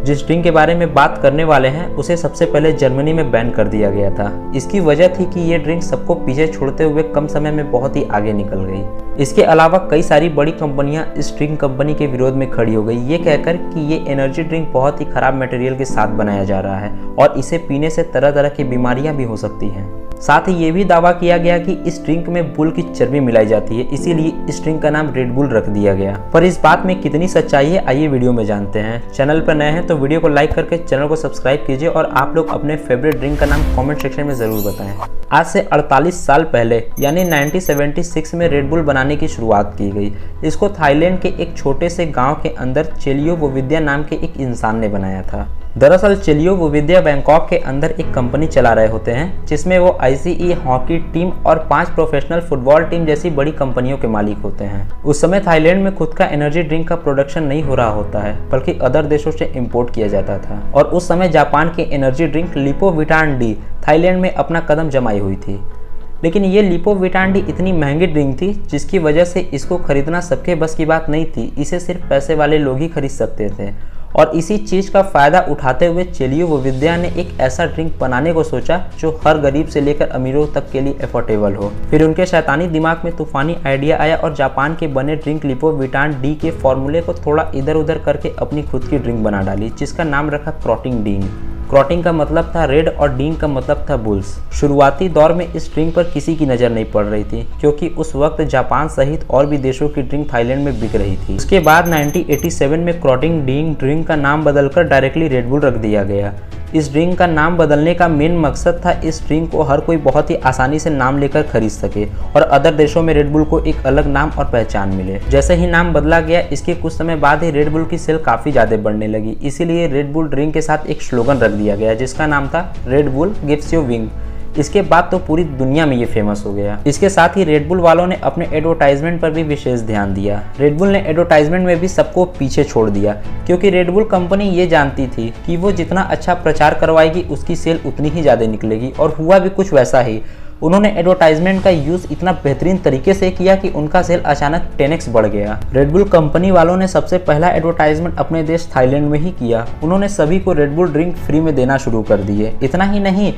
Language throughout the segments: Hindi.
जिस ड्रिंक के बारे में बात करने वाले हैं उसे सबसे पहले जर्मनी में बैन कर दिया गया था। इसकी वजह थी कि ये ड्रिंक सबको पीछे छोड़ते हुए कम समय में बहुत ही आगे निकल गई। इसके अलावा कई सारी बड़ी कंपनियां इस ड्रिंक कंपनी के विरोध में खड़ी हो गई, ये कहकर कि ये एनर्जी ड्रिंक बहुत ही खराब मटेरियल के साथ बनाया जा रहा है और इसे पीने से तरह तरह की बीमारियां भी हो सकती हैं। साथ ही ये भी दावा किया गया कि इस ड्रिंक में बुल की चर्बी मिलाई जाती है, इसीलिए इस ड्रिंक का नाम रेड बुल रख दिया गया। पर इस बात में कितनी सच्चाई है, आइए वीडियो में जानते हैं। चैनल पर नए हैं तो वीडियो को लाइक करके चैनल को सब्सक्राइब कीजिए और आप लोग अपने फेवरेट ड्रिंक का नाम कमेंट सेक्शन में जरूर बताएं। आज से 48 साल पहले यानी 1976 में रेड बुल बनाने की शुरुआत की गई। इसको थाईलैंड के एक छोटे से गाँव के अंदर चेलियो वोविद्या नाम के एक इंसान ने बनाया था। दरअसल चेलियो वोविद्या बैंकॉक के अंदर एक कंपनी चला रहे होते हैं जिसमें वो ICE हॉकी टीम और 5 प्रोफेशनल फुटबॉल टीम जैसी बड़ी कंपनियों के मालिक होते हैं। उस समय थाईलैंड में खुद का एनर्जी ड्रिंक का प्रोडक्शन नहीं हो रहा होता है बल्कि अदर देशों से इंपोर्ट किया जाता था और उस समय जापान की एनर्जी ड्रिंक लिपोविटान डी थाईलैंड में अपना कदम जमाई हुई थी। लेकिन ये लिपोविटान डी इतनी महंगी ड्रिंक थी जिसकी वजह से इसको खरीदना सबके बस की बात नहीं थी। इसे सिर्फ पैसे वाले लोग ही खरीद सकते थे और इसी चीज़ का फ़ायदा उठाते हुए चेलियो वोविद्या ने एक ऐसा ड्रिंक बनाने को सोचा जो हर गरीब से लेकर अमीरों तक के लिए एफोर्डेबल हो। फिर उनके शैतानी दिमाग में तूफानी आइडिया आया और जापान के बने ड्रिंक लिपोविटान डी के फॉर्मूले को थोड़ा इधर उधर करके अपनी खुद की ड्रिंक बना डाली, जिसका नाम रखा क्रोटिंग डींग। क्रोटिंग का मतलब था रेड और डींग का मतलब था बुल्स। शुरुआती दौर में इस ड्रिंक पर किसी की नज़र नहीं पड़ रही थी क्योंकि उस वक्त जापान सहित और भी देशों की ड्रिंक थाईलैंड में बिक रही थी। उसके बाद 1987 में क्रोटिंग डींग ड्रिंक का नाम बदलकर डायरेक्टली रेड बुल रख दिया गया। इस ड्रिंक का नाम बदलने का मेन मकसद था इस ड्रिंक को हर कोई बहुत ही आसानी से नाम लेकर खरीद सके और अदर देशों में रेड बुल को एक अलग नाम और पहचान मिले। जैसे ही नाम बदला गया इसके कुछ समय बाद ही रेड बुल की सेल काफ़ी ज़्यादा बढ़ने लगी, इसीलिए रेड बुल ड्रिंक के साथ एक स्लोगन रख दिया गया जिसका नाम था red bull gives you wing. इसके बाद तो पूरी दुनिया में ये फेमस हो गया। इसके साथ ही रेड बुल वालों ने अपने एडवर्टाइजमेंट पर भी विशेष ध्यान दिया। रेड बुल ने एडवर्टाइजमेंट में भी सबको पीछे छोड़ दिया क्योंकि रेड बुल कंपनी ये जानती थी कि वो जितना अच्छा प्रचार करवाएगी उसकी सेल उतनी ही ज़्यादा निकलेगी और हुआ भी कुछ वैसा ही। उन्होंने एडवर्टाइजमेंट का यूज़ इतना बेहतरीन तरीके से किया कि उनका सेल अचानक 10x बढ़ गया। रेड बुल कंपनी वालों ने सबसे पहला एडवर्टाइजमेंट अपने देश थाईलैंड में ही किया। उन्होंने सभी को रेड बुल ड्रिंक फ्री में देना शुरू कर दिए। इतना ही नहीं,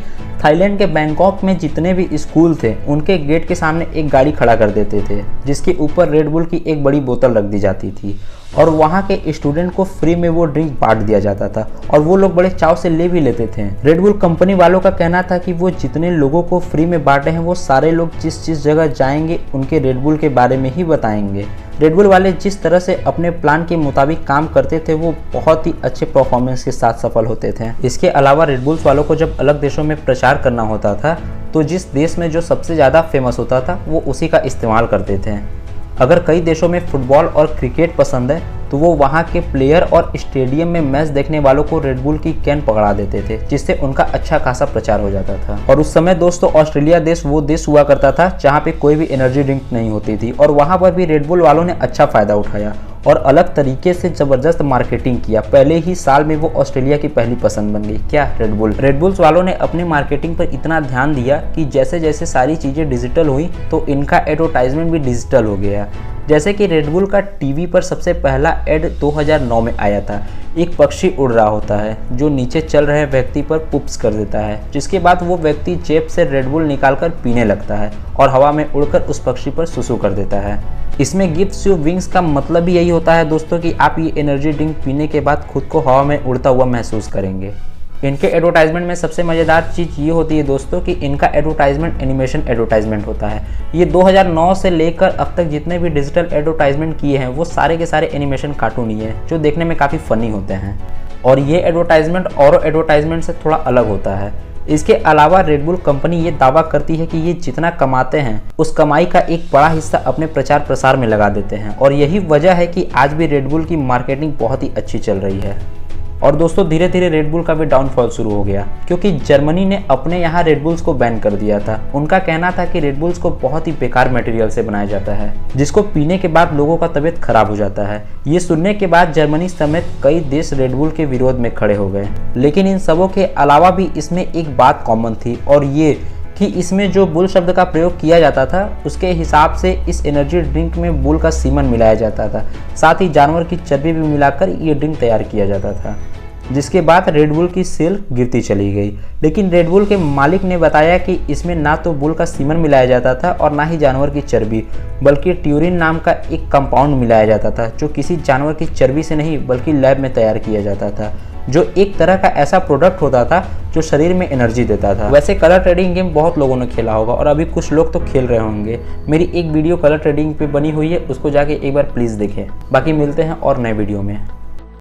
थाईलैंड के बैंकॉक में जितने भी स्कूल थे उनके गेट के सामने एक गाड़ी खड़ा कर देते थे जिसके ऊपर रेड बुल की एक बड़ी बोतल रख दी जाती थी और वहाँ के स्टूडेंट को फ्री में वो ड्रिंक बांट दिया जाता था और वो लोग बड़े चाव से ले भी लेते थे। रेड बुल कंपनी वालों का कहना था कि वो जितने लोगों को फ्री में बांटे हैं वो सारे लोग जिस जगह जाएंगे उनके रेड बुल के बारे में ही बताएंगे। रेड बुल वाले जिस तरह से अपने प्लान के मुताबिक काम करते थे वो बहुत ही अच्छे परफॉर्मेंस के साथ सफल होते थे। इसके अलावा रेड बुल्स वालों को जब अलग देशों में प्रचार करना होता था तो जिस देश में जो सबसे ज़्यादा फेमस होता था वो उसी का इस्तेमाल करते थे। अगर कई देशों में फुटबॉल और क्रिकेट पसंद है तो वो वहाँ के प्लेयर और स्टेडियम में मैच देखने वालों को रेड बुल की कैन पकड़ा देते थे जिससे उनका अच्छा खासा प्रचार हो जाता था। और उस समय दोस्तों ऑस्ट्रेलिया देश वो देश हुआ करता था जहाँ पे कोई भी एनर्जी ड्रिंक नहीं होती थी और वहाँ पर भी रेड बुल वालों ने अच्छा फ़ायदा उठाया और अलग तरीके से ज़बरदस्त मार्केटिंग किया। पहले ही साल में वो ऑस्ट्रेलिया की पहली पसंद बन गई। क्या रेड बुल? रेड बुल्स वालों ने अपनी मार्केटिंग पर इतना ध्यान दिया कि जैसे जैसे सारी चीज़ें डिजिटल हुई तो इनका एडवर्टाइजमेंट भी डिजिटल हो गया। जैसे कि रेड बुल का टीवी पर सबसे पहला एड 2009 में आया था। एक पक्षी उड़ रहा होता है जो नीचे चल रहे व्यक्ति पर पुप्स कर देता है, जिसके बाद वो व्यक्ति जेब से रेड बुल निकालकर पीने लगता है और हवा में उड़कर उस पक्षी पर सुसु कर देता है। इसमें गिव्स यू विंग्स का मतलब भी यही होता है दोस्तों कि आप ये एनर्जी ड्रिंक पीने के बाद खुद को हवा में उड़ता हुआ महसूस करेंगे। इनके एडवर्टाइजमेंट में सबसे मज़ेदार चीज़ ये होती है दोस्तों कि इनका एडवर्टाइजमेंट एनिमेशन एडवर्टाइजमेंट होता है। ये 2009 से लेकर अब तक जितने भी डिजिटल एडवर्टाइजमेंट किए हैं वो सारे के सारे एनिमेशन कार्टून ही हैं जो देखने में काफ़ी फ़नी होते हैं और ये एडवर्टाइजमेंट और एडवर्टाइजमेंट से थोड़ा अलग होता है। इसके अलावा रेड बुल कंपनी ये दावा करती है कि ये जितना कमाते हैं उस कमाई का एक बड़ा हिस्सा अपने प्रचार प्रसार में लगा देते हैं और यही वजह है कि आज भी रेड बुल की मार्केटिंग बहुत ही अच्छी चल रही है। और दोस्तों धीरे धीरे रेड बुल का भी डाउनफॉल शुरू हो गया क्योंकि जर्मनी ने अपने यहाँ रेड बुल्स को बैन कर दिया था। उनका कहना था कि रेड बुल्स को बहुत ही बेकार मटेरियल से बनाया जाता है जिसको पीने के बाद लोगों का तबीयत खराब हो जाता है। ये सुनने के बाद जर्मनी समेत कई देश रेड बुल के विरोध में खड़े हो गए। लेकिन इन सबों के अलावा भी इसमें एक बात कॉमन थी और ये कि इसमें जो बुल शब्द का प्रयोग किया जाता था उसके हिसाब से इस एनर्जी ड्रिंक में बुल का सीमन मिलाया जाता था। साथ ही जानवर की चर्बी भी मिलाकर ये ड्रिंक तैयार किया जाता था। जिसके बाद रेड बुल की सेल गिरती चली गई। लेकिन रेड बुल के मालिक ने बताया कि इसमें ना तो बुल का सीमन मिलाया जाता था और ना ही जानवर की चर्बी, बल्कि ट्यूरिन नाम का एक कंपाउंड मिलाया जाता था जो किसी जानवर की चर्बी से नहीं बल्कि लैब में तैयार किया जाता था, जो एक तरह का ऐसा प्रोडक्ट होता था जो शरीर में एनर्जी देता था। वैसे कलर ट्रेडिंग गेम बहुत लोगों ने खेला होगा और अभी कुछ लोग तो खेल रहे होंगे। मेरी एक वीडियो कलर ट्रेडिंग पे बनी हुई है, उसको जाके एक बार प्लीज़ देखें। बाकी मिलते हैं और नए वीडियो में।